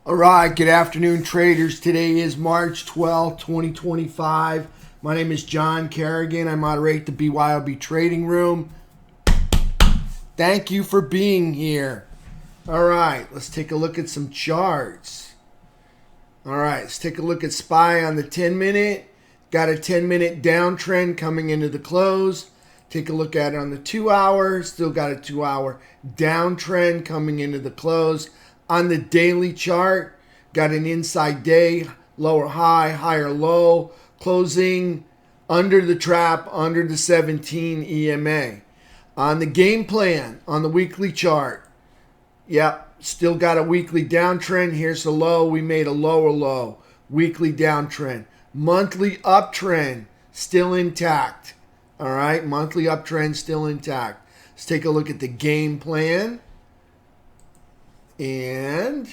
All right, good afternoon, traders. Today is March 12th, 2025. My name is John Kerrigan. I moderate the BYOB Trading Room. Thank you for being here. All right, let's take a look at some charts. All right, let's take a look at SPY on the 10-minute. Got a 10-minute downtrend coming into the close. Take a look at it on the 2-hour. Still got a 2-hour downtrend coming into the close. On the daily chart, got an inside day, lower high, higher low, closing under the trap, under the 17 EMA. On the game plan, on the weekly chart, yep, still got a weekly downtrend. Here's the low. We made a lower low. Weekly downtrend. Monthly uptrend, still intact. All right, monthly uptrend, still intact. Let's take a look at the game plan. And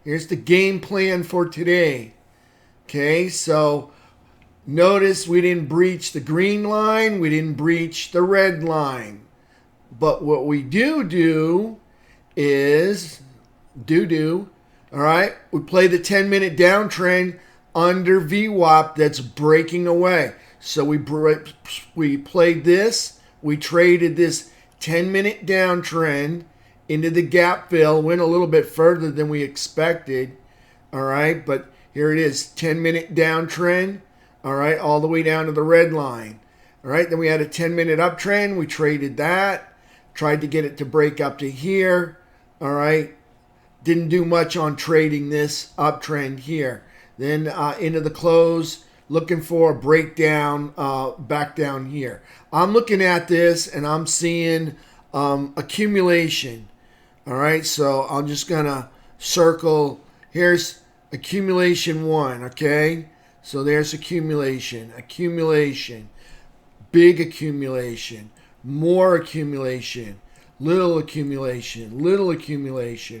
here's the game plan for today. Okay, so notice we didn't breach the green line. We didn't breach the red line. But what we do is, all right, we play the 10-minute downtrend under VWAP that's breaking away. So we played this. We traded this 10-minute downtrend into the gap fill, went a little bit further than we expected. All right, but here it is, 10-minute downtrend. All right, all the way down to the red line. All right, then we had a 10-minute uptrend. We traded that, tried to get it to break up to here. All right, didn't do much on trading this uptrend here. Then into the close, looking for a breakdown back down here. I'm looking at this and I'm seeing accumulation. All right, so I'm just going to circle. Here's accumulation 1, okay? So there's accumulation, big accumulation, more accumulation, little accumulation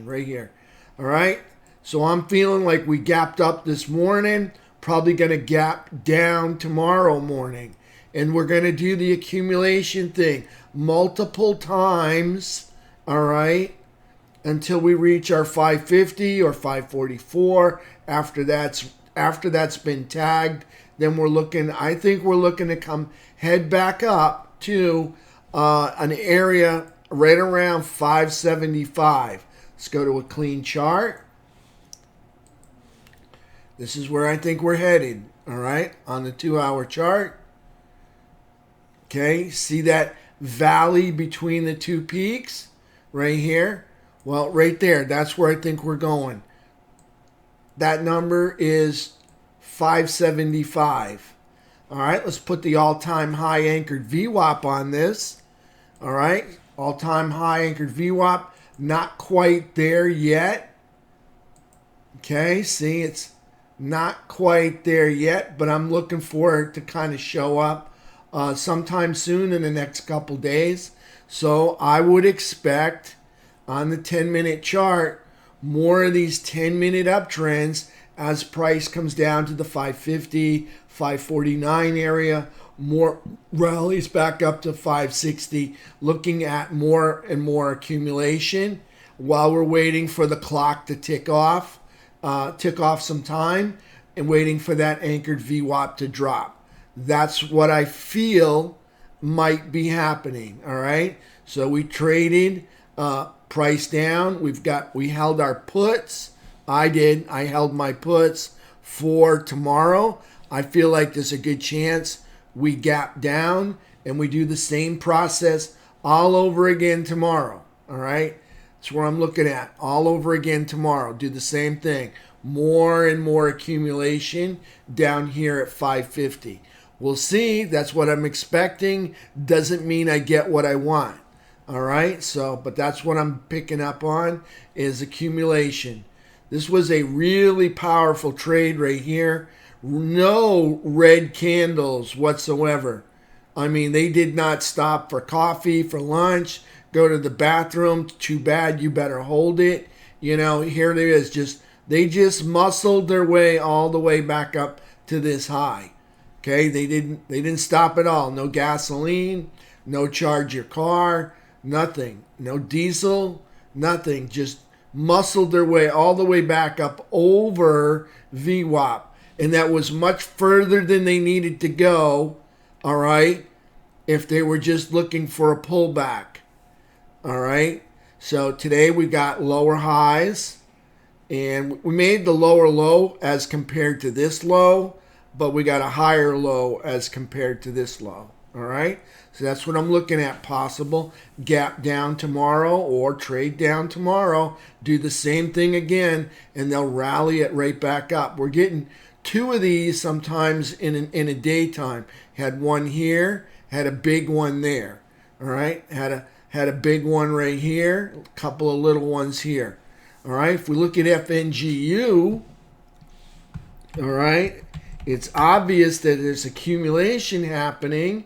right here. All right, so I'm feeling like we gapped up this morning, probably going to gap down tomorrow morning. And we're going to do the accumulation thing multiple times, all right, until we reach our 550 or 544. After that's been tagged, then I think we're looking to come head back up to an area right around 575. Let's go to a clean chart. This is where I think we're headed, all right, on the 2-hour chart. Okay, see that valley between the two peaks right here? Well, right there, that's where I think we're going. That number is 575. All right, let's put the all-time high anchored VWAP on this. All right, all-time high anchored VWAP, not quite there yet. Okay, see, it's not quite there yet, but I'm looking for it to kind of show up sometime soon in the next couple days. So I would expect on the 10-minute chart more of these 10-minute uptrends as price comes down to the 550, 549 area, more rallies back up to 560, looking at more and more accumulation while we're waiting for the clock to tick off some time and waiting for that anchored VWAP to drop. That's what I feel might be happening. All right, so we traded price down. We held our puts. I held my puts for tomorrow. I feel like there's a good chance we gap down and we do the same process all over again tomorrow. All right, that's where I'm looking at, all over again tomorrow. Do the same thing, more and more accumulation down here at 550. We'll see. That's what I'm expecting. Doesn't mean I get what I want. All right, so, but that's what I'm picking up on is accumulation. This was a really powerful trade right here. No red candles whatsoever. I mean, they did not stop for coffee, for lunch, go to the bathroom. Too bad, you better hold it. You know, here it is. They just muscled their way all the way back up to this high. Okay, they didn't stop at all. No gasoline, no charge your car, nothing. No diesel, nothing. Just muscled their way all the way back up over VWAP. And that was much further than they needed to go, all right, if they were just looking for a pullback, all right. So today we got lower highs, and we made the lower low as compared to this low, but we got a higher low as compared to this low, all right. So that's what I'm looking at. Possible gap down tomorrow or trade down tomorrow. Do the same thing again, and they'll rally it right back up. We're getting two of these sometimes in a daytime. Had one here, had a big one there. All right, had a big one right here, a couple of little ones here. All right, if we look at FNGU, all right, it's obvious that there's accumulation happening.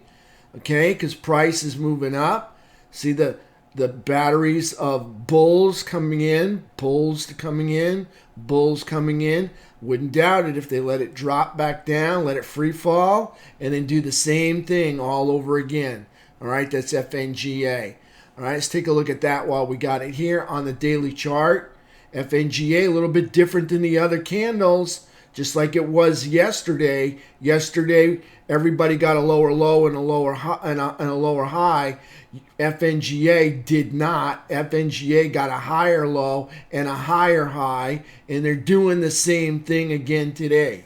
Okay, because price is moving up. See the batteries of bulls coming in, bulls coming in, bulls coming in. Wouldn't doubt it if they let it drop back down, let it free fall, and then do the same thing all over again. All right, that's FNGA. All right, let's take a look at that while we got it here on the daily chart. FNGA, a little bit different than the other candles, just like it was yesterday. Yesterday, everybody got a lower low and a lower high, and a lower high. FNGA did not. FNGA got a higher low and a higher high, and they're doing the same thing again today.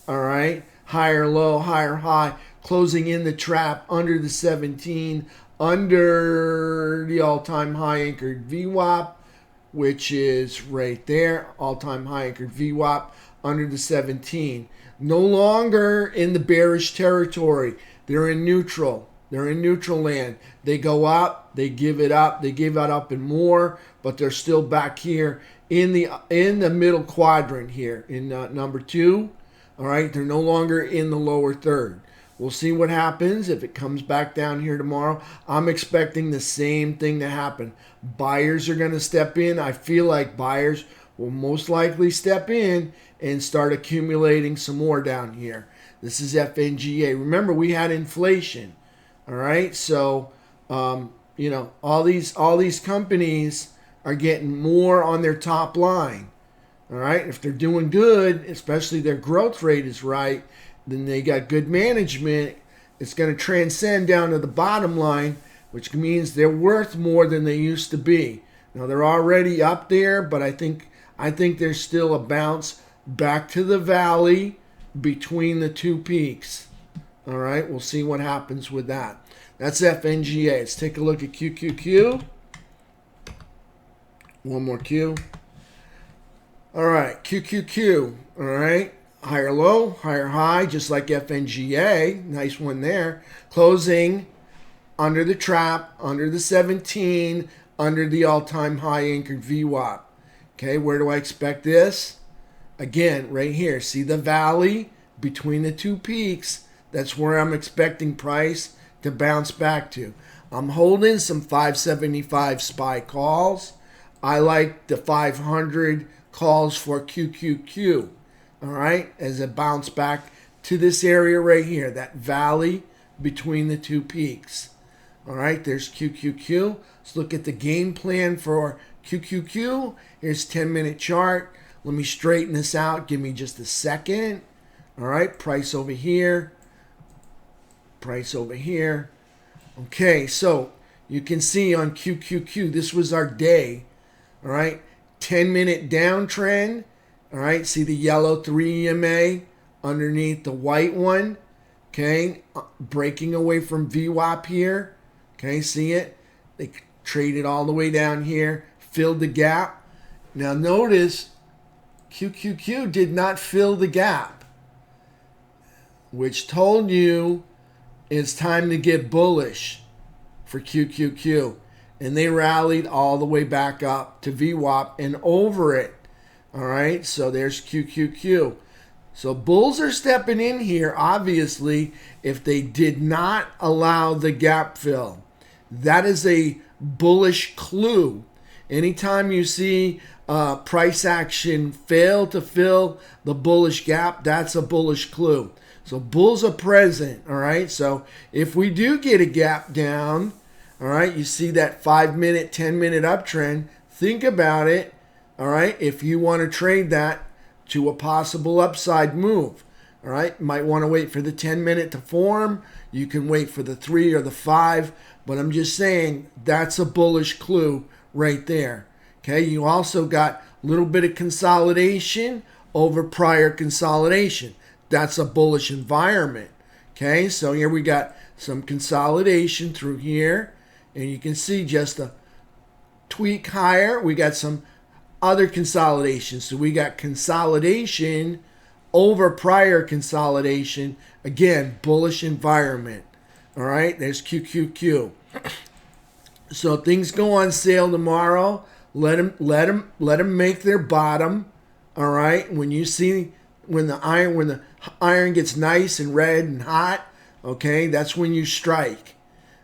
All right, higher low, higher high, closing in the trap under the 17, under the all-time high anchored VWAP, which is right there, all-time high anchored VWAP under the 17. No longer in the bearish territory. They're in neutral. They're in neutral land. They go up, they give it up, they give it up and more, but they're still back here in the middle quadrant here in number 2. All right, they're no longer in the lower third. We'll see what happens if it comes back down here tomorrow. I'm expecting the same thing to happen. Buyers are going to step in. I feel like buyers will most likely step in and start accumulating some more down here. This is FNGA. Remember, we had inflation. All right, so you know, all these companies are getting more on their top line. All right, if they're doing good, especially their growth rate is right, then they got good management. It's going to transcend down to the bottom line, which means they're worth more than they used to be. Now they're already up there, but I think there's still a bounce back to the valley between the two peaks. All right, we'll see what happens with that. That's FNGA. Let's take a look at QQQ. One more Q. All right, QQQ. All right, higher low, higher high, just like FNGA. Nice one there. Closing under the trap, under the 17, under the all-time high anchored VWAP. Okay, where do I expect this? Again, right here. See the valley between the two peaks? That's where I'm expecting price to bounce back to. I'm holding some 575 SPY calls. I like the 500 calls for QQQ. All right, as a bounce back to this area right here, that valley between the two peaks. All right, there's QQQ. Let's look at the game plan for QQQ. Here's 10-minute chart. Let me straighten this out. Give me just a second. All right, price over here. Price over here. Okay, so you can see on QQQ, this was our day. All right, 10-minute downtrend. All right, see the yellow 3 EMA underneath the white one. Okay, breaking away from VWAP here. Okay, see it? They traded all the way down here, filled the gap. Now notice QQQ did not fill the gap, which told you it's time to get bullish for QQQ. And they rallied all the way back up to VWAP and over it. All right, so there's QQQ. So bulls are stepping in here, obviously, if they did not allow the gap fill. That is a bullish clue. Anytime you see price action fail to fill the bullish gap, that's a bullish clue. So bulls are present, all right? So if we do get a gap down, all right, you see that 5-minute, 10-minute uptrend, think about it. all right, if you want to trade that to a possible upside move. All right, might want to wait for the 10-minute to form. You can wait for the 3 or the 5, but I'm just saying that's a bullish clue right there. Okay, you also got a little bit of consolidation over prior consolidation. That's a bullish environment. Okay, so here we got some consolidation through here, and you can see just a tweak higher. We got some other consolidation. So we got consolidation over prior consolidation. Again, bullish environment. All right, there's QQQ. So things go on sale tomorrow. Let them make their bottom. All right, when the iron gets nice and red and hot, okay, that's when you strike.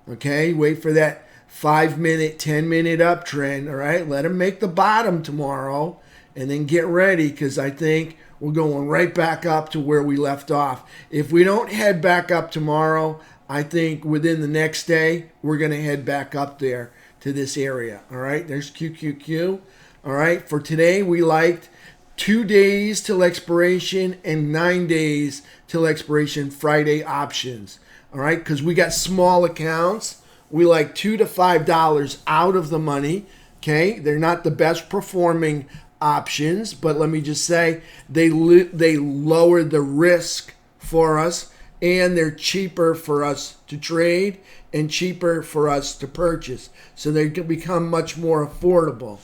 Okay, wait for that 5-minute, 10-minute uptrend. All right, let them make the bottom tomorrow, and then get ready, because I think we're going right back up to where we left off. If we don't head back up tomorrow, I think within the next day we're going to head back up there to this area. All right, there's QQQ. All right, for today we liked 2 days till expiration and 9 days till expiration Friday options. All right, because we got small accounts. We like $2 to $5 out of the money. Okay, they're not the best performing options, but let me just say they lower the risk for us, and they're cheaper for us to trade and cheaper for us to purchase. So they can become much more affordable.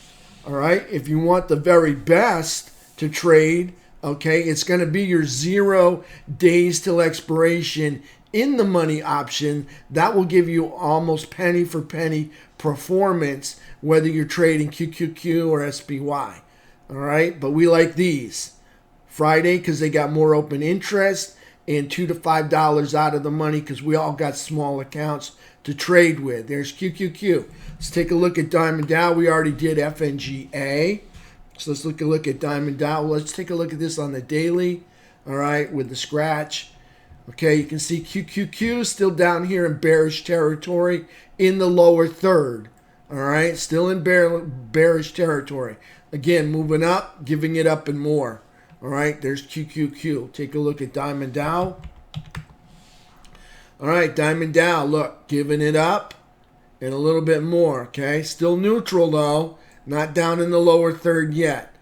All right, if you want the very best to trade, okay, it's going to be your 0 days till expiration in the money option. That will give you almost penny for penny performance, whether you're trading QQQ or SPY. All right, but we like these Friday because they got more open interest, and $2 to $5 out of the money because we all got small accounts to trade with. There's QQQ. Let's take a look at Diamond Dow. We already did FNGA. So let's look at Diamond Dow. Let's take a look at this on the daily. All right, with the scratch. Okay, you can see QQQ still down here in bearish territory in the lower third. All right, still in bearish territory. Again, moving up, giving it up and more. All right, there's QQQ. Take a look at Diamond Dow. All right, Diamond Dow, look, giving it up and a little bit more. Okay, still neutral though, not down in the lower third yet.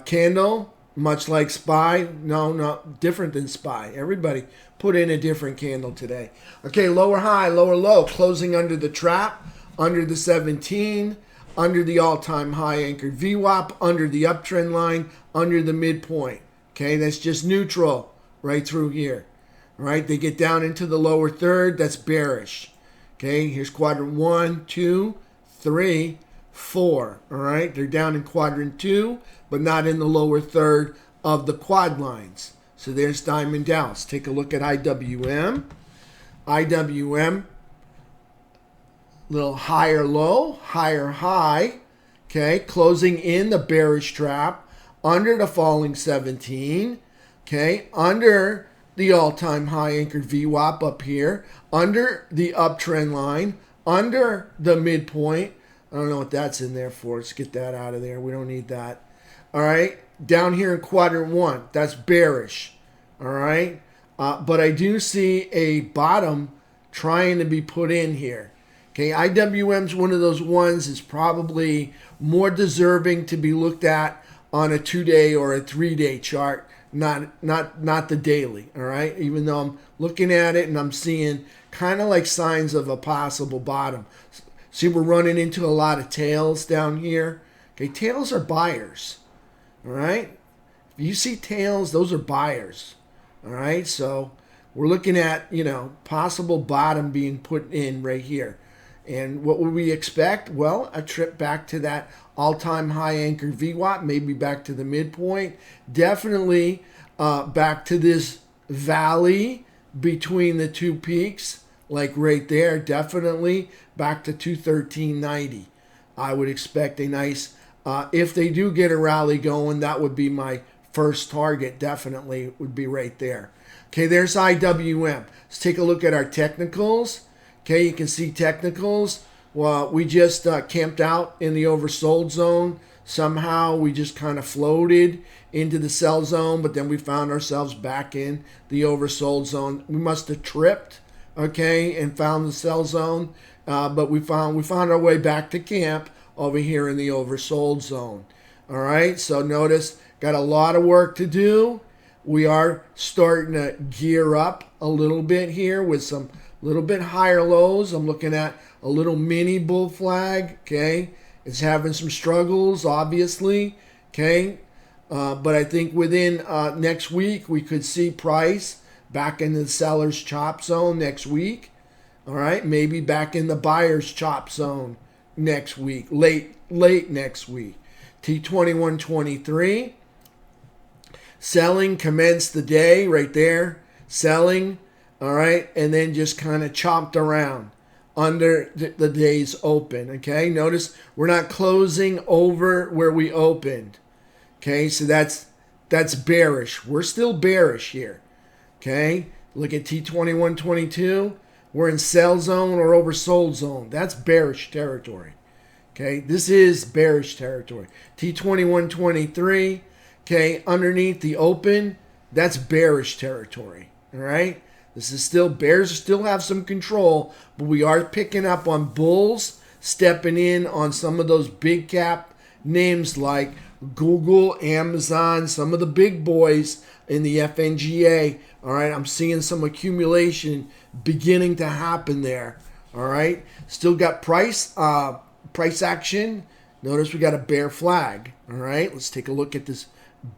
Candle, much like SPY. No, different than SPY. Everybody put in a different candle today. Okay, lower high, lower low, closing under the trap, under the 17, under the all-time high anchored VWAP, under the uptrend line, under the midpoint. Okay, that's just neutral right through here. All right, they get down into the lower third, that's bearish. Okay, here's quadrant 1, 2, 3, 4. All right, they're down in quadrant 2, but not in the lower third of the quad lines. So there's Diamond Dow. Let's take a look at IWM. IWM, little higher low, higher high. Okay, closing in the bearish trap, under the falling 17. Okay, under the all-time high anchored VWAP up here, under the uptrend line, under the midpoint. I don't know what that's in there for. Let's get that out of there. We don't need that. All right, down here in quadrant 1, that's bearish. All right, but I do see a bottom trying to be put in here. Okay, IWM's one of those ones is probably more deserving to be looked at on a 2-day or a 3-day chart, not the daily. All right, even though I'm looking at it and I'm seeing kind of like signs of a possible bottom. See, we're running into a lot of tails down here. Okay, tails are buyers. All right, if you see tails, those are buyers. All right, so we're looking at, possible bottom being put in right here. And what would we expect? Well, a trip back to that all-time high anchored VWAP, maybe back to the midpoint. Definitely back to this valley between the two peaks, like right there. Definitely back to 213.90. I would expect a nice, if they do get a rally going, that would be my first target. Definitely would be right there. Okay, there's IWM. Let's take a look at our technicals. Okay, you can see technicals. Well, we just camped out in the oversold zone. somehow we just kind of floated into the sell zone, but then we found ourselves back in the oversold zone. We must have tripped, okay, and found the sell zone, but we found our way back to camp over here in the oversold zone. All right, so notice, got a lot of work to do. We are starting to gear up a little bit here with some little bit higher lows. I'm looking at a little mini bull flag, okay? It's having some struggles, obviously, okay? But I think within next week, we could see price back in the seller's chop zone next week, all right? Maybe back in the buyer's chop zone next week, late next week. T2123. Selling commenced the day right there. Selling, all right, and then just kind of chopped around under the day's open, okay? Notice we're not closing over where we opened, okay? So that's bearish. We're still bearish here, okay? Look at T2122. We're in sell zone or oversold zone. That's bearish territory, okay? This is bearish territory. T2123. Okay, underneath the open, that's bearish territory, all right? This is still, bears still have some control, but we are picking up on bulls, stepping in on some of those big cap names like Google, Amazon, some of the big boys in the FNGA, all right? I'm seeing some accumulation beginning to happen there, all right? Still got price action. Notice we got a bear flag, all right? Let's take a look at this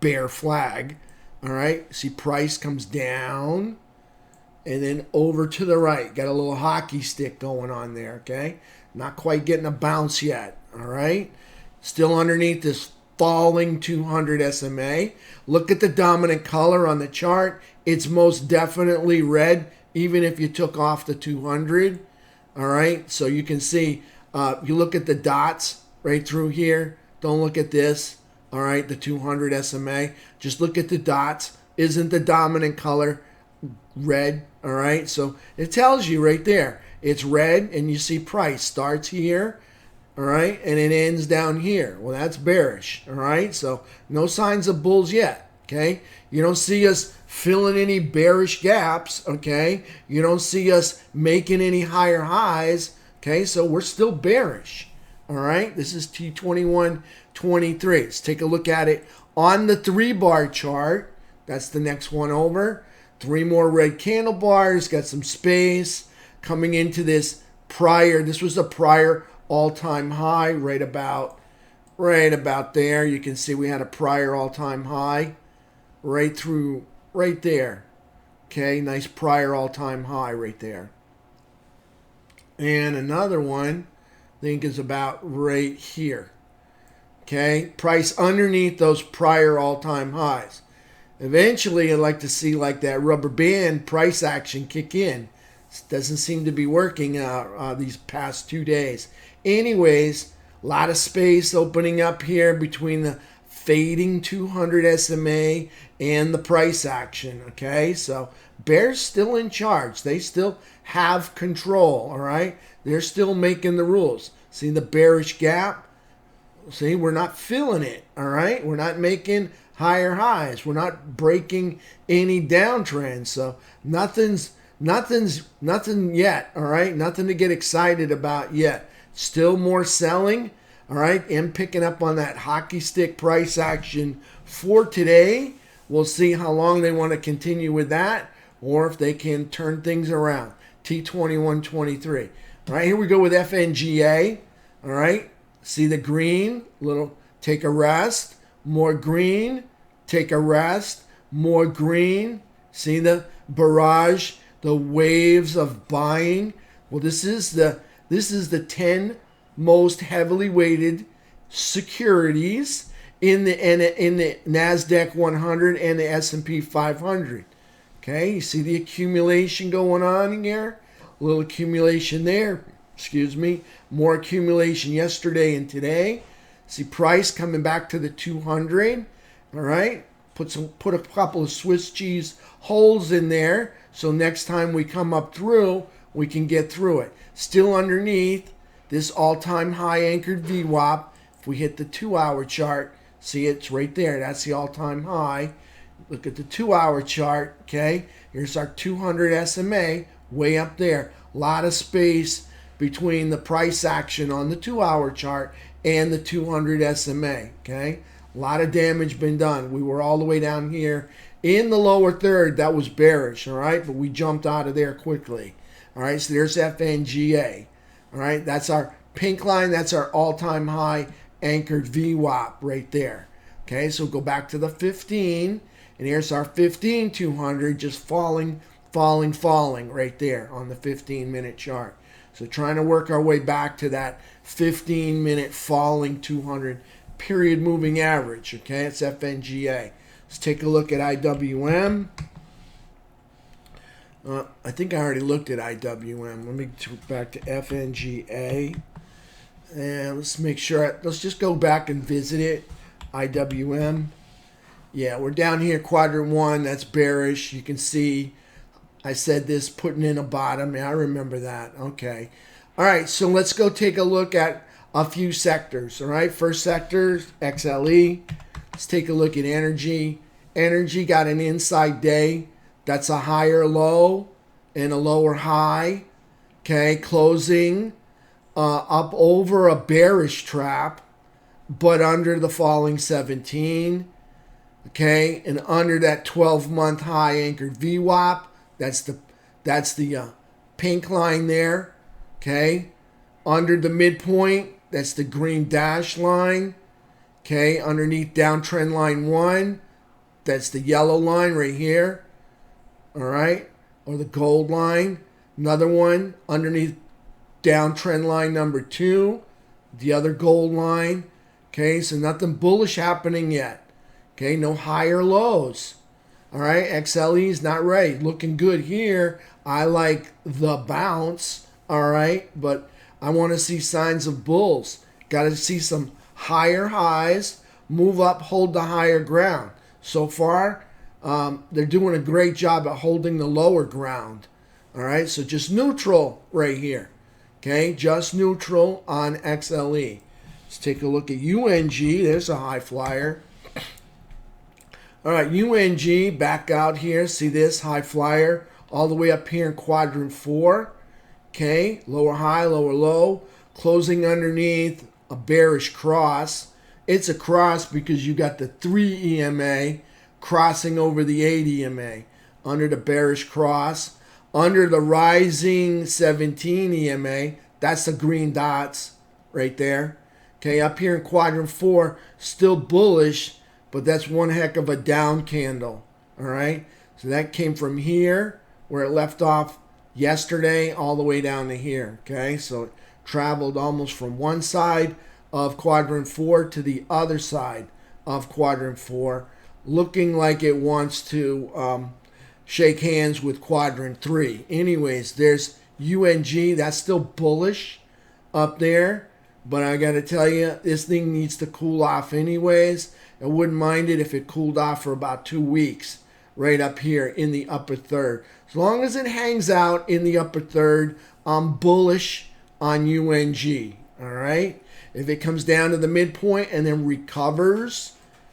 bear flag. All right, see price comes down and then over to the right. Got a little hockey stick going on there, okay? Not quite getting a bounce yet, all right? Still underneath this falling 200 SMA. Look at the dominant color on the chart. It's most definitely red, even if you took off the 200, all right? So you can see, you look at the dots right through here. Don't look at this. All right, the 200 SMA. Just look at the dots. Isn't the dominant color red? All right, so it tells you right there. It's red, and you see price starts here, all right, and it ends down here. Well, that's bearish, all right? So no signs of bulls yet, okay? You don't see us filling any bearish gaps, okay? You don't see us making any higher highs, okay? So we're still bearish. All right, this is T2123. Let's take a look at it on the 3-bar chart. That's the next one over. 3 more red candle bars, got some space coming into this prior. This was a prior all-time high right about there. You can see we had a prior all-time high right there. Okay, nice prior all-time high right there. And another one, I think is about right here. Okay, price underneath those prior all-time highs. Eventually, I'd like to see like that rubber band price action kick in. This doesn't seem to be working these past 2 days. Anyways, a lot of space opening up here between the fading 200 SMA and the price action. Okay, so bears still in charge. They still have control. All right. They're still making the rules. See the bearish gap? See, we're not filling it, all right? We're not making higher highs. We're not breaking any downtrends. So nothing yet, all right? Nothing to get excited about yet. Still more selling, all right? And picking up on that hockey stick price action for today. We'll see how long they want to continue with that or if they can turn things around. T2123. All right, here we go with FNGA. All right, see the green, little take a rest, more green, take a rest, more green. See the barrage, the waves of buying. Well, this is the 10 most heavily weighted securities in the Nasdaq 100 and the S&P 500. Okay, you see the accumulation going on here. A little accumulation there, excuse me. More accumulation yesterday and today. See price coming back to the 200. All right, put a couple of Swiss cheese holes in there, so next time we come up through, we can get through it. Still underneath this all-time high anchored VWAP, If we hit the 2-hour chart, see it's right there. That's the all-time high. Look at the 2-hour chart, okay? Here's our 200 SMA way up there. A lot of space between the price action on the 2-hour chart and the 200 SMA, okay? A lot of damage been done. We were all the way down here in the lower third. That was bearish, all right? But we jumped out of there quickly, all right? So there's FNGA, all right? That's our pink line. That's our all-time high anchored VWAP right there, okay? So go back to the 15, and here's our 15 200 just falling right there on the 15-minute chart. So trying to work our way back to that 15-minute falling 200 period moving average, okay? It's FNGA. Let's take a look at IWM. I think I already looked at IWM. Let me go back to FNGA. And let's make sure, let's just go back and visit it. IWM. Yeah, we're down here, quadrant 1. That's bearish. You can see I said this, putting in a bottom. Yeah, I remember that. Okay. All right, so let's go take a look at a few sectors. All right, first sector, XLE. Let's take a look at energy. Energy got an inside day. That's a higher low and a lower high. Okay, closing up over a bearish trap, but under the falling 17. Okay, and under that 12-month high anchored VWAP. That's the pink line there. Okay, under the midpoint, that's the green dash line. Okay, underneath downtrend line 1, that's the yellow line right here. All right, or the gold line. Another one underneath downtrend line number 2, the other gold line. Okay, so nothing bullish happening yet. Okay, no higher lows. All right, XLE is not right. Looking good here. I like the bounce. All right, but I want to see signs of bulls. Got to see some higher highs, move up, hold the higher ground. So far, they're doing a great job at holding the lower ground. All right, so just neutral right here. Okay, just neutral on XLE. Let's take a look at UNG. There's a high flyer. All right, UNG back out here. See this high flyer all the way up here in quadrant 4. Okay, lower high, lower low, closing underneath a bearish cross. It's a cross because you got the 3 EMA crossing over the 8 EMA under the bearish cross. Under the rising 17 EMA, that's the green dots right there. Okay, up here in quadrant 4, still bullish, but that's one heck of a down candle. All right, so that came from here where it left off yesterday all the way down to here. Okay, so it traveled almost from one side of quadrant 4 to the other side of quadrant 4, looking like it wants to shake hands with quadrant 3. Anyways, there's UNG. That's still bullish up there, but I got to tell you, this thing needs to cool off anyways. I wouldn't mind it if it cooled off for about 2 weeks right up here in the upper third. As long as it hangs out in the upper third, I'm bullish on UNG. All right. If it comes down to the midpoint and then recovers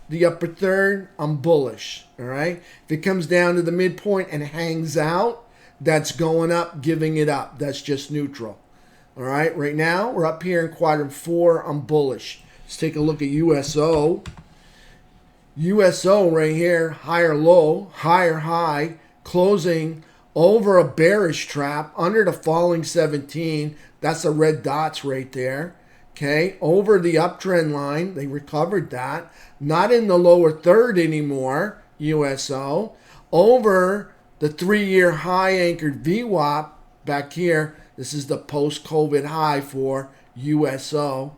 the upper third, I'm bullish. All right. If it comes down to the midpoint and hangs out, that's going up, giving it up. That's just neutral. All right. Right now, we're up here in quadrant 4. I'm bullish. Let's take a look at USO. USO right here, higher low, higher high, closing over a bearish trap under the falling 17. That's the red dots right there. Okay, over the uptrend line, they recovered that. Not in the lower third anymore, USO. Over the 3-year high anchored VWAP back here. This is the post-COVID high for USO.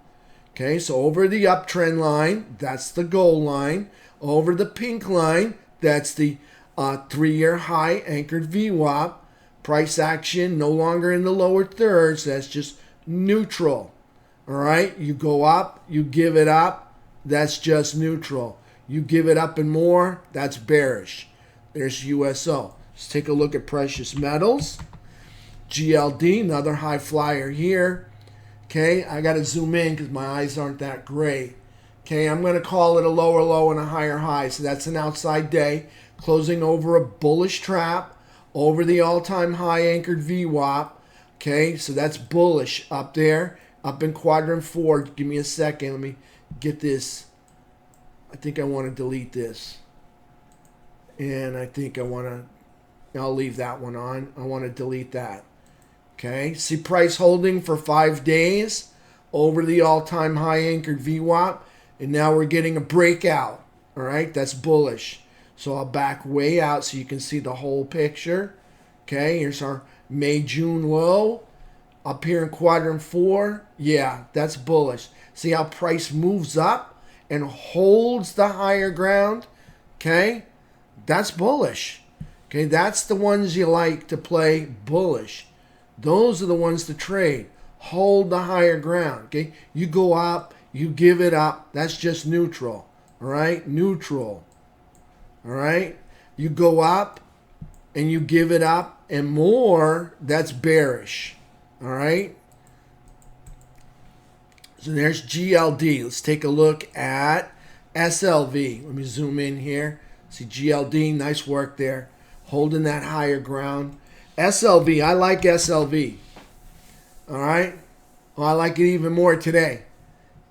Okay, so over the uptrend line, that's the gold line. Over the pink line, that's the 3-year high anchored VWAP. Price action no longer in the lower thirds. That's just neutral. All right, you go up, you give it up. That's just neutral. You give it up and more, that's bearish. There's USO. Let's take a look at precious metals. GLD, another high flyer here. Okay, I got to zoom in because my eyes aren't that great. Okay, I'm going to call it a lower low and a higher high. So that's an outside day, closing over a bullish trap, over the all-time high anchored VWAP. Okay, so that's bullish up there, up in quadrant 4. Give me a second. Let me get this. I think I want to delete this. And I think I'll leave that one on. I want to delete that. Okay, see price holding for 5 days over the all-time high anchored VWAP. And now we're getting a breakout. All right, that's bullish. So I'll back way out so you can see the whole picture. Okay, here's our May-June low. Up here in quadrant 4, yeah, that's bullish. See how price moves up and holds the higher ground? Okay, that's bullish. Okay, that's the ones you like to play bullish. Those are the ones to trade. Hold the higher ground. Okay, you go up, you give it up. That's just neutral. All right, neutral. All right, you go up and you give it up and more. That's bearish. All right. So there's GLD. Let's take a look at SLV. Let me zoom in here. See GLD, nice work there. Holding that higher ground. SLV, I like SLV. All right. Well, I like it even more today.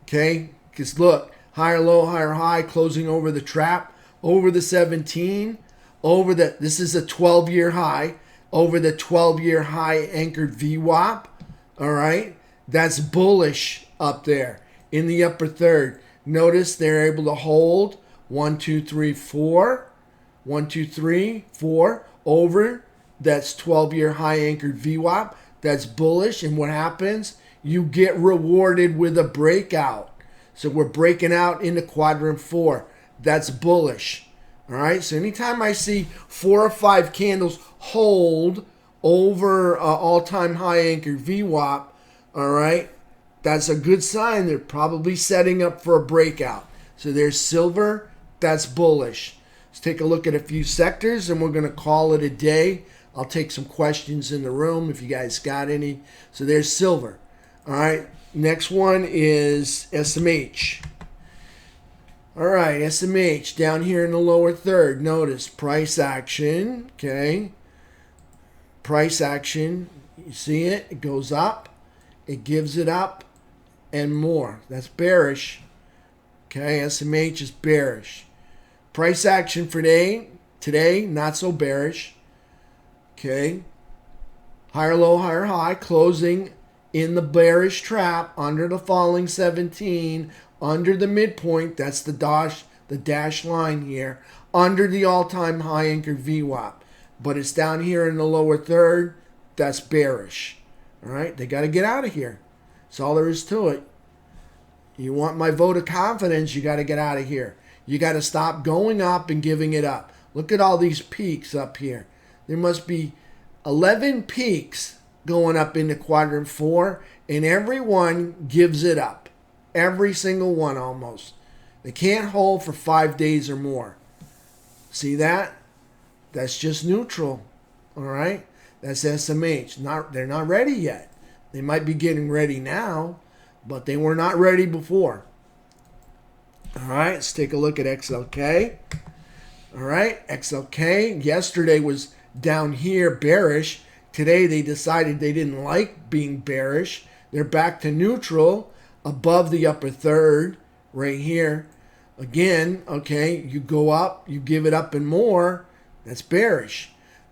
Okay. Because look, higher low, higher high, closing over the trap, over the 17, over the, this is a 12-year high, over the 12-year high anchored VWAP. All right. That's bullish up there in the upper third. Notice they're able to hold 1, 2, 3, 4. 1, 2, 3, 4 over. That's 12-year high anchored VWAP. That's bullish. And what happens? You get rewarded with a breakout. So we're breaking out into quadrant 4. That's bullish. All right. So anytime I see 4 or 5 candles hold over all-time high anchored VWAP, all right, that's a good sign. They're probably setting up for a breakout. So there's silver. That's bullish. Let's take a look at a few sectors and we're going to call it a day. I'll take some questions in the room if you guys got any. So there's silver. All right. Next one is SMH. All right. SMH down here in the lower third. Notice price action. Okay. Price action. You see it? It goes up. It gives it up and more. That's bearish. Okay. SMH is bearish. Price action for today, not so bearish. Okay. Higher low, higher high, closing in the bearish trap under the falling 17, under the midpoint. That's the dash line here, under the all-time high anchored VWAP. But it's down here in the lower third. That's bearish. All right. They got to get out of here. That's all there is to it. You want my vote of confidence, you got to get out of here. You got to stop going up and giving it up. Look at all these peaks up here. There must be 11 peaks going up into quadrant 4, and every one gives it up. Every single one almost. They can't hold for 5 days or more. See that? That's just neutral. All right? That's SMH. They're not ready yet. They might be getting ready now, but they were not ready before. All right, let's take a look at XLK. All right, XLK yesterday was down here bearish. Today they decided they didn't like being bearish. They're back to neutral above the upper third right here. Again, okay, you go up, you give it up and more. That's bearish.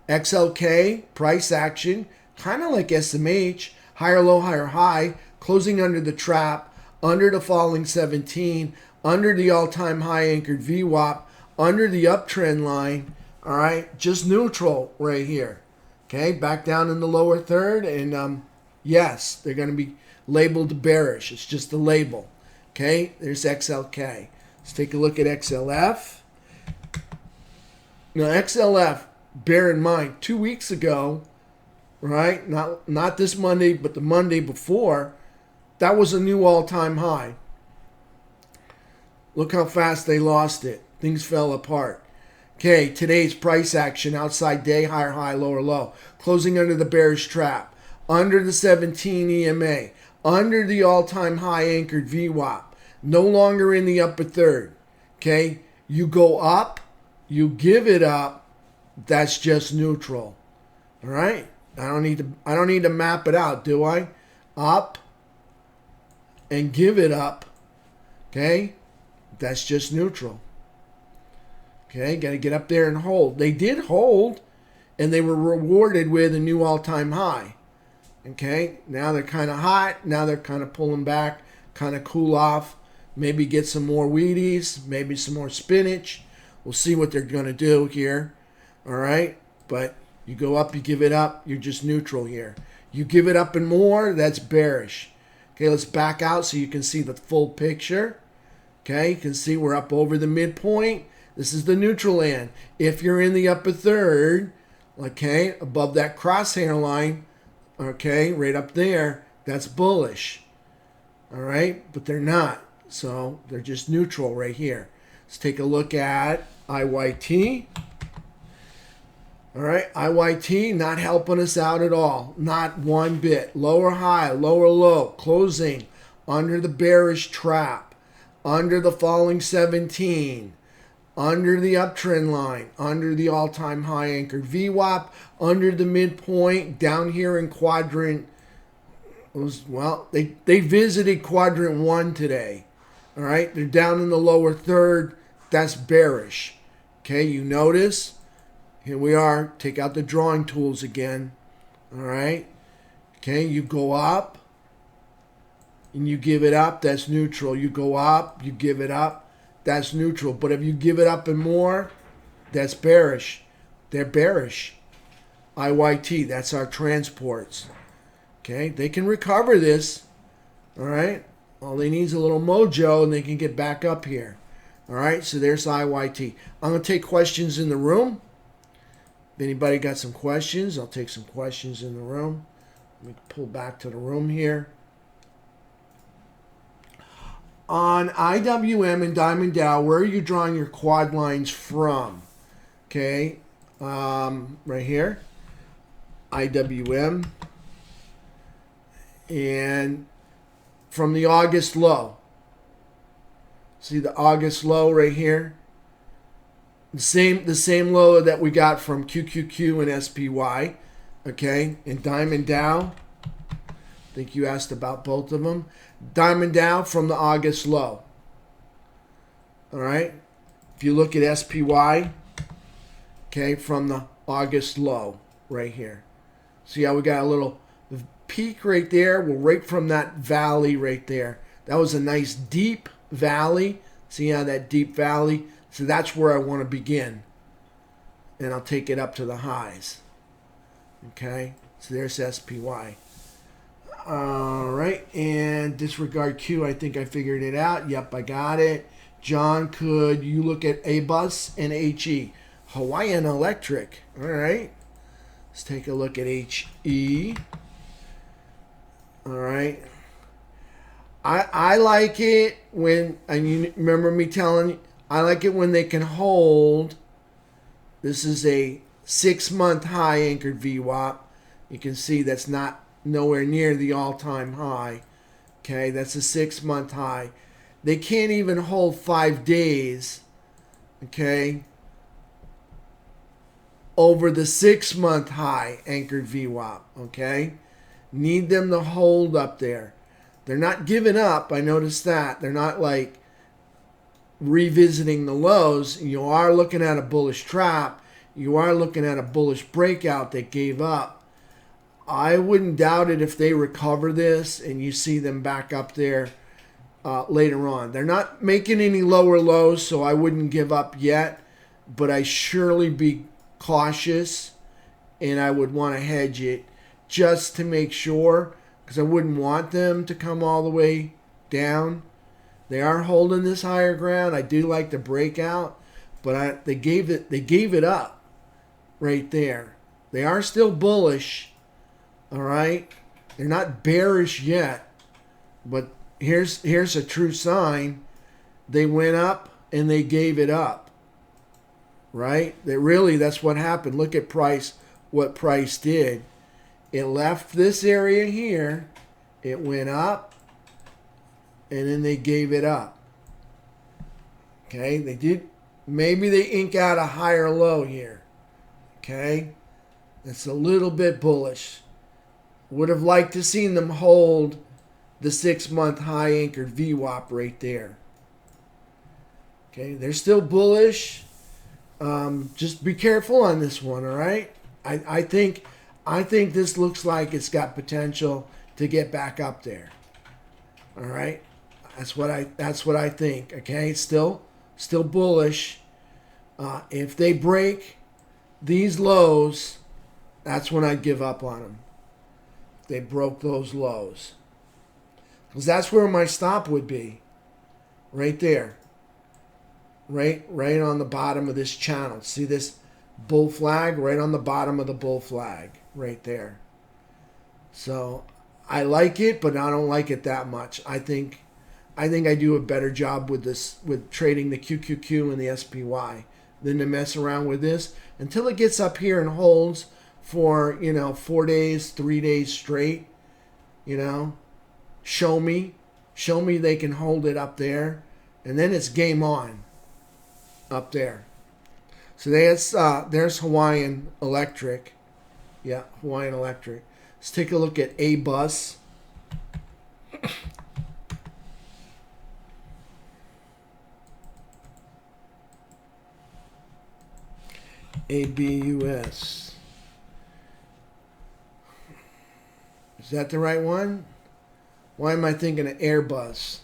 XLK, price action, kind of like SMH, higher low, higher high, closing under the trap, under the falling 17, under the all-time high anchored VWAP, under the uptrend line. All right, just neutral right here. Okay, back down in the lower third, and yes, they're going to be labeled bearish. It's just a label. Okay, there's XLK. Let's take a look at XLF. Now, XLF, bear in mind, 2 weeks ago, right, not this Monday, but the Monday before, that was a new all-time high. Look how fast they lost it. Things fell apart. Okay, today's price action, outside day, higher high, lower low. Closing under the bearish trap. Under the 17 EMA. under the all-time high anchored VWAP, no longer in the upper third. Okay, you go up, you give it up, that's just neutral. All right, I don't need to map it out, do I? Up and give it up. Okay, that's just neutral. Okay, got to get up there and hold. They did hold, and they were rewarded with a new all-time high. Okay, now they're kind of hot. Now they're kind of pulling back, kind of cool off. Maybe get some more Wheaties, maybe some more spinach. We'll see what they're going to do here. All right, but you go up, you give it up, you're just neutral here. You give it up and more, that's bearish. Okay, let's back out so you can see the full picture. Okay, you can see we're up over the midpoint. This is the neutral land. If you're in the upper third, okay, above that crosshair line, okay, right up there, that's bullish. All right, but they're not. So they're just neutral right here. Let's take a look at IYT. All right, IYT not helping us out at all. Not one bit. Lower high, lower low, closing under the bearish trap, under the falling 17, under the uptrend line, under the all-time high anchored VWAP, under the midpoint, down here in quadrant. Well, they visited quadrant 1 today. All right, they're down in the lower third. That's bearish. Okay, you notice? Here we are. Take out the drawing tools again. All right. Okay, you go up and you give it up. That's neutral. You go up, you give it up. That's neutral. But if you give it up and more, that's bearish. They're bearish. IYT, that's our transports. Okay, they can recover this. All right. All they need is a little mojo and they can get back up here. All right, so there's IYT. I'm going to take questions in the room. If anybody got some questions, I'll take some questions in the room. Let me pull back to the room here. On IWM and Diamond Dow, where are you drawing your quad lines from? Okay, right here, IWM. And from the August low. See the August low right here? The same low that we got from QQQ and SPY. Okay, and Diamond Dow. I think you asked about both of them. Diamond Dow from the August low. All right. If you look at SPY, okay, from the August low right here. See how we got a little peak right there? Well, right from that valley right there. That was a nice deep valley. See how that deep valley? So that's where I want to begin. And I'll take it up to the highs. Okay, so there's SPY. All right, and disregard Q, I think I figured it out. Yep, I got it. John, could you look at ABUS and HE? Hawaiian Electric. All right, let's take a look at HE. All right. I like it when, and you remember me telling you, I like it when they can hold. This is a 6-month high anchored VWAP. You can see that's not nowhere near the all-time high. Okay, that's a 6-month high. They can't even hold 5 days. Okay, over the 6-month high anchored VWAP. Okay, need them to hold up there. They're not giving up. I noticed that. They're not like revisiting the lows. You are looking at a bullish trap. You are looking at a bullish breakout that gave up. I wouldn't doubt it if they recover this and you see them back up there later on. They're not making any lower lows, so I wouldn't give up yet. But I surely be cautious, and I would want to hedge it just to make sure, because I wouldn't want them to come all the way down. They are holding this higher ground. I do like the breakout, but they gave it up right there. They are still bullish. All right, they're not bearish yet, but here's a true sign. They went up and they gave it up. Right? That's what happened. Look at price. What price did? It left this area here It went up, and then they gave it up. Okay, they did. Maybe they ink out a higher low here. Okay, that's a little bit bullish. Would have liked to seen them hold the 6-month high anchored VWAP right there. Okay, they're still bullish. Just be careful on this one, all right? I think this looks like it's got potential to get back up there. All right, that's what I think. Okay, still bullish. If they break these lows, that's when I'd give up on them. They broke those lows, because that's where my stop would be, right there, right on the bottom of this channel. See this bull flag right on the bottom of the bull flag right there. So I like it, but I don't like it that much. I think I do a better job with trading the QQQ and the SPY than to mess around with this until it gets up here and holds for 4 days, 3 days straight. Show me they can hold it up there, and then it's game on up there. So there's Hawaiian Electric. Yeah, Hawaiian Electric. Let's take a look at A-Bus. ABUS. Is that the right one? Why am I thinking of Airbus?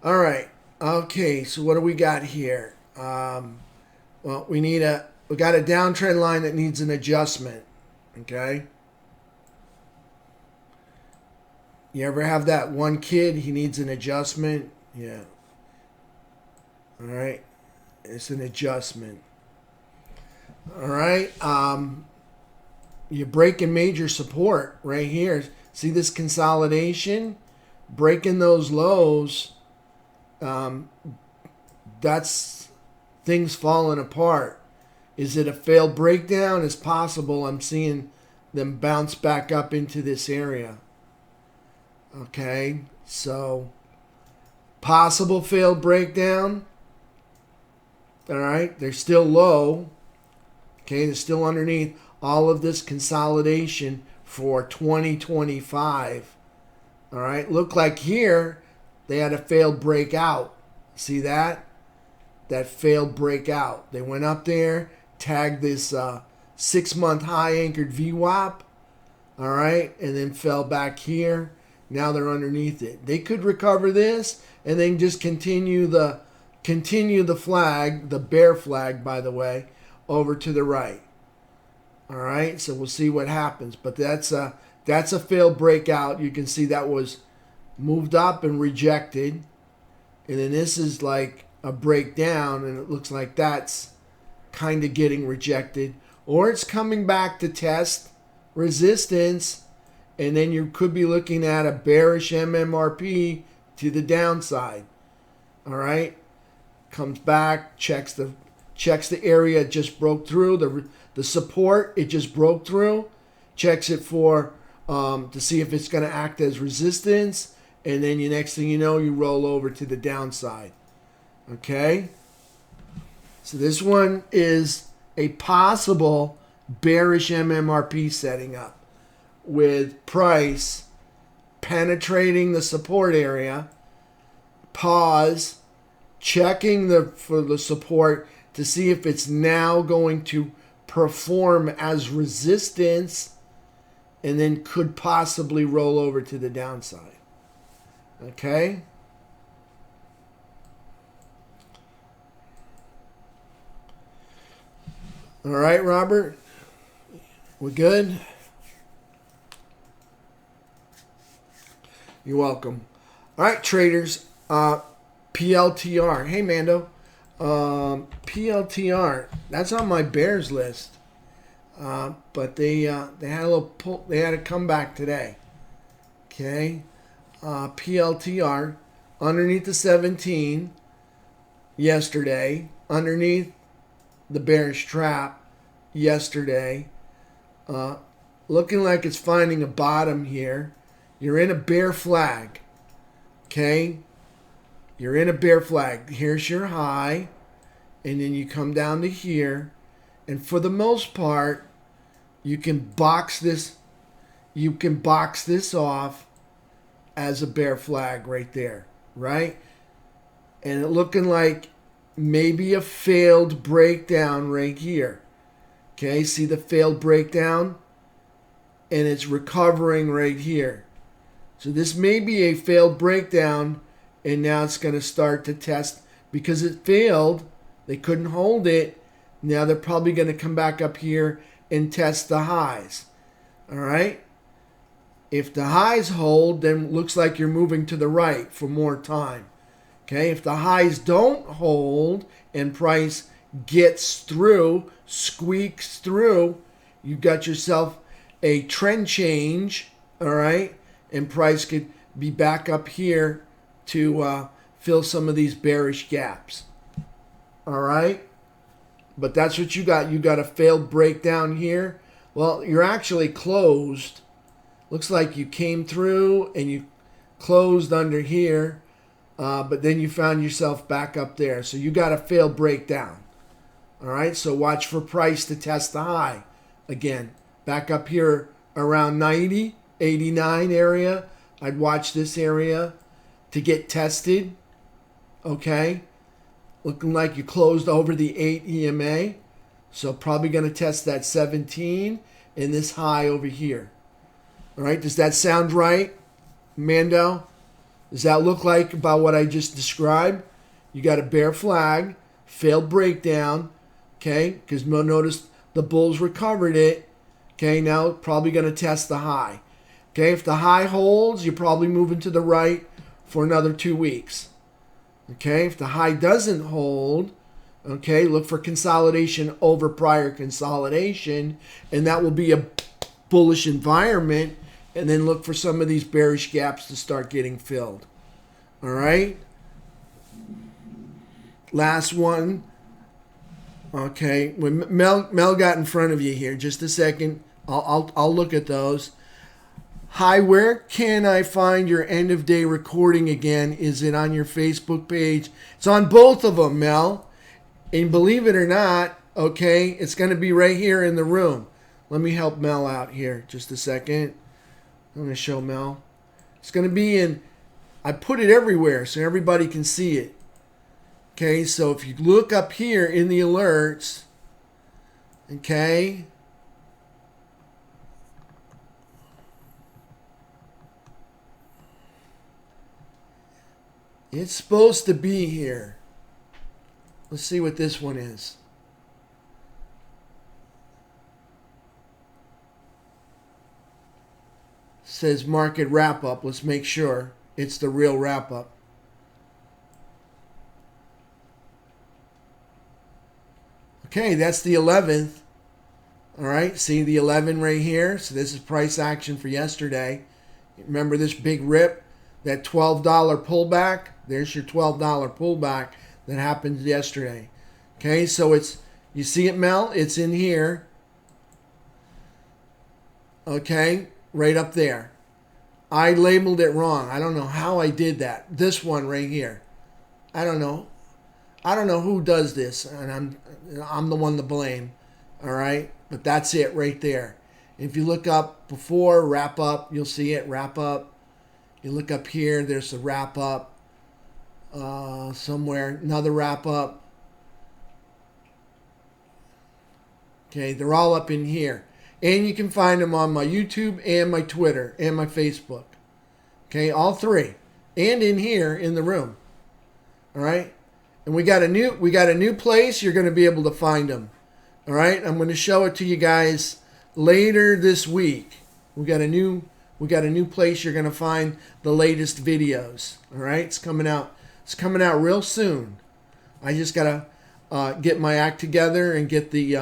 All right. Okay, so what do we got here? Well, we got a downtrend line that needs an adjustment. Okay. You ever have that one kid, he needs an adjustment? Yeah. All right. It's an adjustment. All right. You're breaking major support right here. See this consolidation? Breaking those lows. That's things falling apart. Is it a failed breakdown? It's possible. I'm seeing them bounce back up into this area. Okay, so possible failed breakdown. All right, they're still low. Okay, they're still underneath all of this consolidation for 2025. All right, look like here they had a failed breakout. See that? That failed breakout. They went up there, tagged this 6-month high anchored VWAP. All right, and then fell back here. Now they're underneath it. They could recover this and then just continue the flag, the bear flag, by the way, over to the right. All right, so we'll see what happens. But that's a failed breakout. You can see that was moved up and rejected. And then this is like a breakdown, and it looks like that's kind of getting rejected. Or it's coming back to test resistance. And then you could be looking at a bearish MMRP to the downside. All right, comes back, checks the area it just broke through, the support it just broke through, checks it for to see if it's going to act as resistance, and then next thing you know, you roll over to the downside. Okay, so this one is a possible bearish MMRP setting up, with price penetrating the support area, pause, checking for the support to see if it's now going to perform as resistance, and then could possibly roll over to the downside. Okay? All right, Robert? We good? You're welcome. All right, traders. PLTR. Hey, Mando. PLTR. That's on my bears list. But they had a little pull. They had a comeback today. Okay. PLTR underneath the 17 yesterday. Underneath the bearish trap yesterday. Looking like it's finding a bottom here. You're in a bear flag. Okay? You're in a bear flag. Here's your high. And then you come down to here. And for the most part, you can box this off as a bear flag right there, right? And it looking like maybe a failed breakdown right here. Okay, see the failed breakdown? And it's recovering right here. So this may be a failed breakdown, and now it's going to start to test because it failed. They couldn't hold it. Now they're probably going to come back up here and test the highs. All right? If the highs hold, then it looks like you're moving to the right for more time. Okay? If the highs don't hold and price gets through, squeaks through, you got yourself a trend change, all right? And price could be back up here to fill some of these bearish gaps. All right? But that's what you got. You got a failed breakdown here. Well, you're actually closed. Looks like you came through and you closed under here, but then you found yourself back up there. So you got a failed breakdown. All right? So watch for price to test the high. Again, back up here around 90, 89 area. I'd watch this area to get tested. Okay? Looking like you closed over the 8 EMA. So probably going to test that 17 and this high over here. All right, does that sound right, Mando? Does that look like about what I just described? You got a bear flag, failed breakdown, okay? Because notice the bulls recovered it. Okay, now probably going to test the high. Okay, if the high holds, you're probably moving to the right for another 2 weeks. Okay, if the high doesn't hold, okay, look for consolidation over prior consolidation, and that will be a bullish environment, and then look for some of these bearish gaps to start getting filled. All right? Last one. Okay, when Mel got in front of you here, just a second. I'll look at those. Hi, where can I find your end of day recording again? Is it on your Facebook page? It's on both of them, Mel. And believe it or not, okay, it's going to be right here in the room. Let me help Mel out here just a second. I'm going to show Mel. It's going to be in, I put it everywhere so everybody can see it. Okay, so if you look up here in the alerts, okay, it's supposed to be here. Let's see what this one is. It says market wrap up. Let's make sure it's the real wrap up. Okay, that's the 11th. All right, see the 11 right here? So this is price action for yesterday. Remember this big rip? That $12 pullback? There's your $12 pullback that happened yesterday. Okay, so it's, you see it, Mel? It's in here. Okay, right up there. I labeled it wrong. I don't know how I did that. This one right here. I don't know who does this, and I'm the one to blame. All right, but that's it right there. If you look up before wrap up, you'll see it, wrap up. You look up here, there's a wrap up somewhere, another wrap up. Okay, they're all up in here. And you can find them on my YouTube and my Twitter and my Facebook. Okay, all three. And in here in the room. All right? And we got a new place you're going to be able to find them. All right? I'm going to show it to you guys later this week. We got a new place you're going to find the latest videos. All right? It's coming out real soon. I just got to get my act together and get the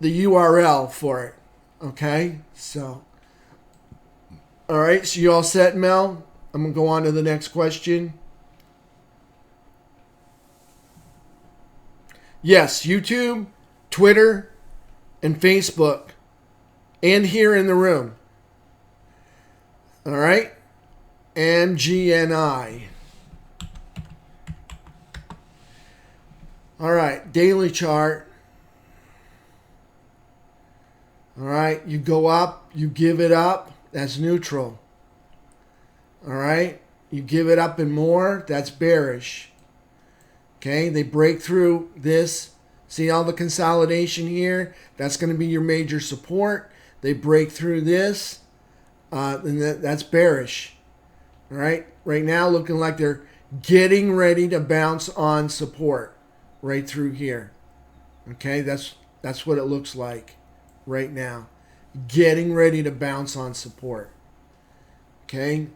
URL for it. Okay? So, all right. So you all set, Mel? I'm going to go on to the next question. Yes, YouTube, Twitter, and Facebook, and here in the room. All right. MGNI. All right. Daily chart. All right. You go up. You give it up. That's neutral. All right. You give it up and more. That's bearish. Okay. They break through this. See all the consolidation here? That's going to be your major support. They break through this. And that's bearish. All right. Right now, looking like they're getting ready to bounce on support right through here. Okay. That's what it looks like right now. Getting ready to bounce on support. Okay.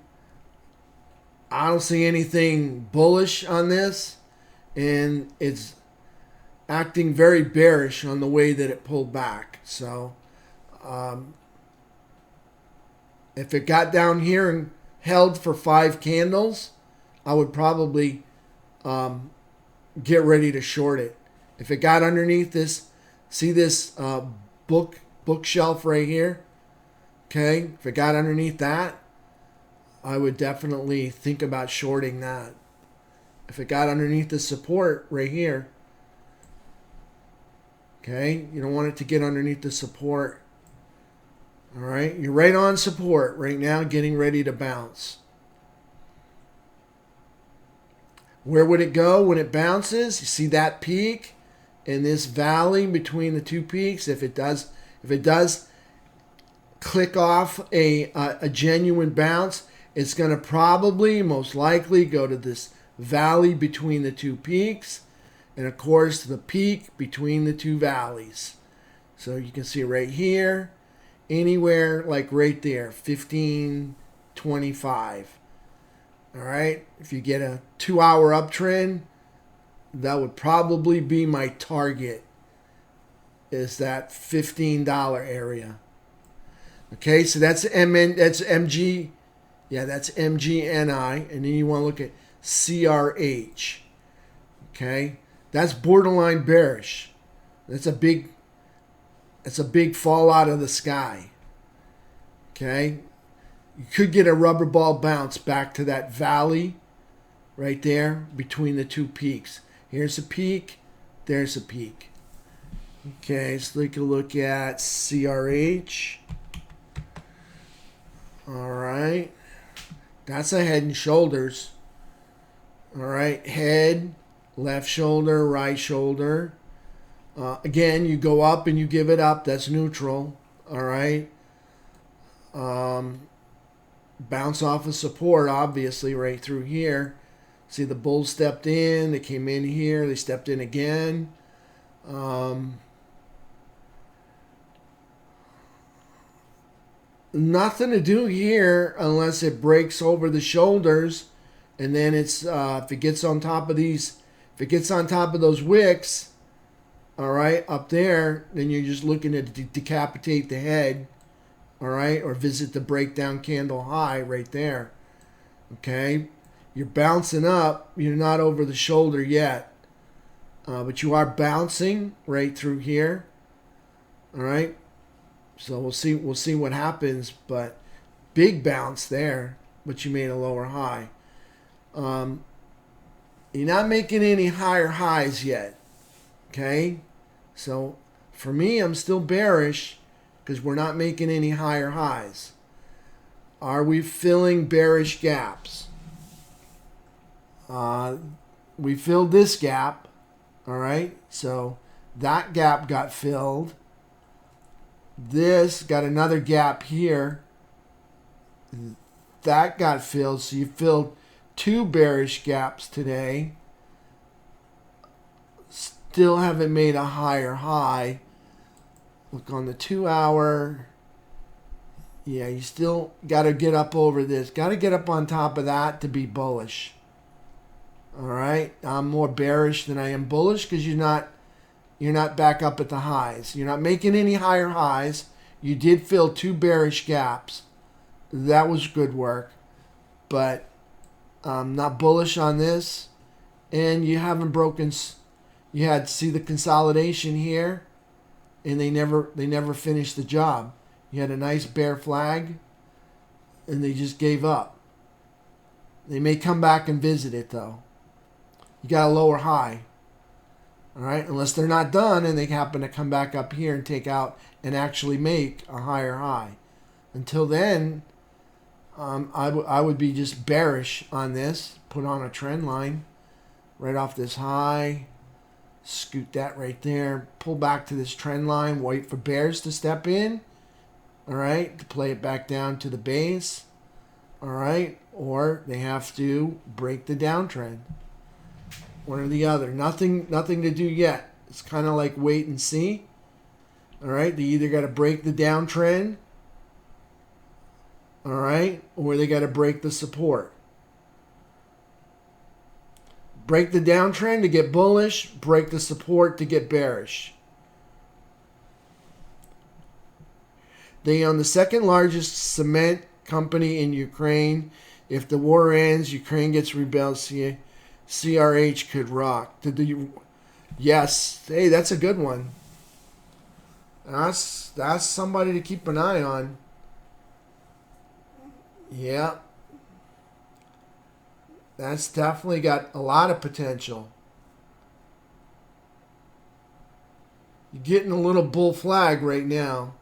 I don't see anything bullish on this. And it's acting very bearish on the way that it pulled back. So if it got down here and held for 5 candles, I would probably get ready to short it. If it got underneath this, see this bookshelf right here? Okay, if it got underneath that, I would definitely think about shorting that. If it got underneath the support right here, okay, you don't want it to get underneath the support. All right, you're right on support right now, getting ready to bounce. Where would it go when it bounces? You see that peak in this valley between the 2 peaks. If it does click off a genuine bounce, it's going to probably, most likely, go to this valley between the 2 peaks, and of course the peak between the 2 valleys. So you can see right here, anywhere like right there, 1525. All right, if you get a 2-hour uptrend, that would probably be my target, is that $15 area. Okay, so that's MG, yeah, that's MGNI, and then you want to look at CRH. Okay, that's borderline bearish. That's a big fall out of the sky. Okay, you could get a rubber ball bounce back to that valley right there between the 2 peaks. Here's a peak, there's a peak. Okay, let's take a look at CRH. All right, that's a head and shoulders. All right, head, left shoulder, right shoulder. Again, you go up and you give it up. That's neutral. All right. Bounce off of support, obviously, right through here. See, the bulls stepped in. They came in here. They stepped in again. Nothing to do here unless it breaks over the shoulders. And then it's if it gets on top of these, if it gets on top of those wicks, all right, up there, then you're just looking to decapitate the head, all right, or visit the breakdown candle high right there. Okay, you're bouncing up. You're not over the shoulder yet, but you are bouncing right through here. All right, so we'll see what happens. But big bounce there, but you made a lower high. You're not making any higher highs yet. Okay, so for me, I'm still bearish because we're not making any higher highs. Are we filling bearish gaps? We filled this gap. All right, so that gap got filled. This got another gap here. That got filled. So you filled 2 bearish gaps today. Still haven't made a higher high. Look on the 2-hour. Yeah, you still got to get up over this. Got to get up on top of that to be bullish. All right, I'm more bearish than I am bullish because you're not back up at the highs. You're not making any higher highs. You did fill 2 bearish gaps. That was good work, but I'm not bullish on this. And you haven't broken. You had see the consolidation here, and they never finished the job. You had a nice bear flag, and they just gave up. They may come back and visit it, though. You got a lower high. All right, unless they're not done and they happen to come back up here and take out and actually make a higher high. Until then, I would be just bearish on this. Put on a trend line right off this high. Scoot that right there. Pull back to this trend line. Wait for bears to step in. All right, to play it back down to the base. All right, or they have to break the downtrend. One or the other. Nothing to do yet. It's kind of like wait and see. All right, they either got to break the downtrend, all right, or they got to break the support. Break the downtrend to get bullish, break the support to get bearish. They own the second largest cement company in Ukraine. If the war ends, Ukraine gets rebelled. CRH could rock. Yes. Hey, that's a good one. That's somebody to keep an eye on. Yeah. That's definitely got a lot of potential. You're getting a little bull flag right now.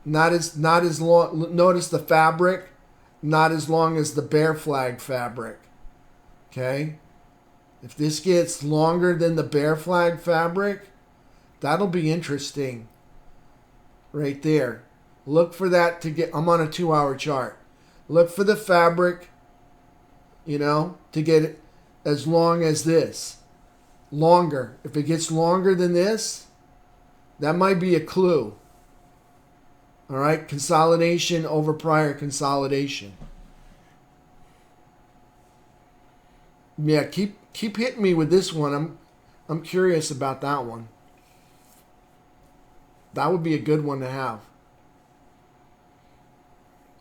Not as long. Notice the fabric, not as long as the bear flag fabric. Okay? If this gets longer than the bear flag fabric, that'll be interesting. Right there. Look for that to get, I'm on a 2-hour chart. Look for the fabric, to get it as long as this. Longer. If it gets longer than this, that might be a clue. All right, consolidation over prior consolidation. Yeah, keep hitting me with this one. I'm curious about that one. That would be a good one to have,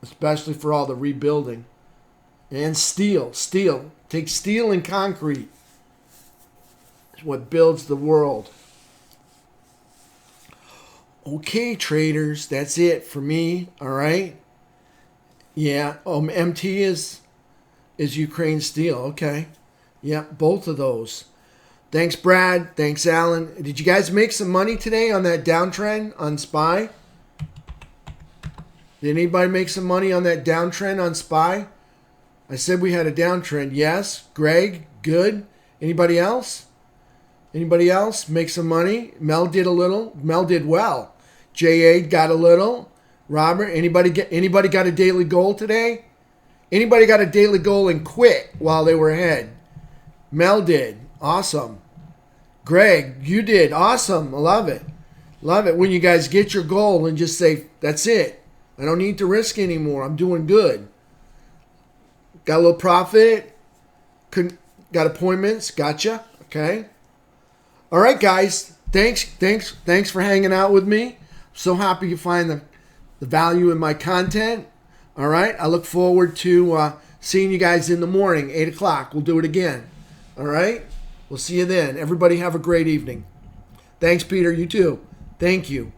especially for all the rebuilding. And steel. Take steel and concrete. It's what builds the world. Okay, traders, that's it for me. All right. Yeah. MT is Ukraine steel. Okay. Yeah, both of those. Thanks, Brad. Thanks, Alan. Did you guys make some money today on that downtrend on SPY? Did anybody make some money on that downtrend on SPY? I said we had a downtrend. Yes. Greg, good. Anybody else? Anybody else make some money? Mel did a little. Mel did well. JA got a little. Robert, anybody got a daily goal today? Anybody got a daily goal and quit while they were ahead? Mel did. Awesome. Greg, you did. Awesome. I love it. Love it when you guys get your goal and just say, that's it. I don't need to risk anymore. I'm doing good. Got a little profit. Got appointments. Gotcha. Okay. All right, guys. Thanks for hanging out with me. So happy you find the value in my content. All right. I look forward to seeing you guys in the morning, 8 o'clock. We'll do it again. All right. We'll see you then. Everybody have a great evening. Thanks, Peter. You too. Thank you.